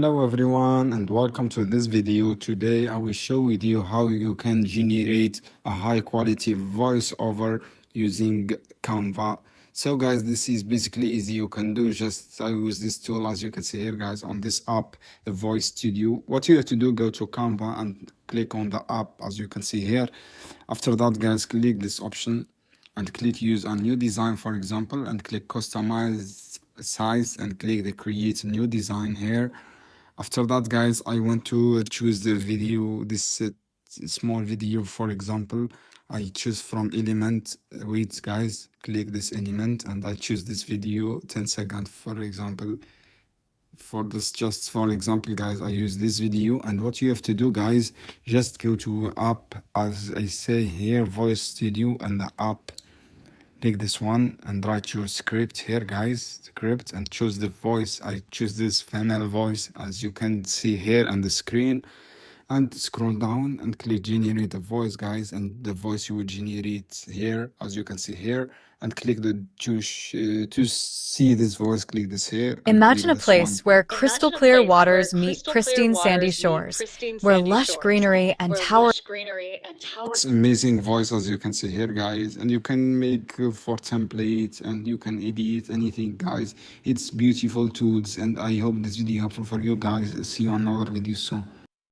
Hello everyone and welcome to this video. Today I will show with you how you can generate a high quality voiceover using Canva. So guys, this is basically easy. You can do just I use this tool as you can see here guys on this app, the Voice Studio. What you have to do, go to Canva and click on the app as you can see here. After that guys, click this option and click use a new design, for example, and click customize size and click the create new design here. After that guys, I want to choose the video, this small video, for example. I choose from element. Wait guys, click this element and I choose this video 10 seconds, for example. For this, just for example guys, I use this video. And what you have to do guys, just go to app, as I say here, Voice Studio, and the app, click this one and write your script here guys, script, and choose the voice. I choose this female voice as you can see here on the screen, and scroll down and click generate a voice guys, and the voice you will generate here as you can see here, and click the to see this voice, click this here and Imagine click a this one. place where crystal clear waters meet pristine sandy shores, where lush greenery and towering It's amazing voice as you can see here guys, and you can make for templates and you can edit anything guys. It's beautiful tools, and I hope this video helpful for you guys. See you on another video soon.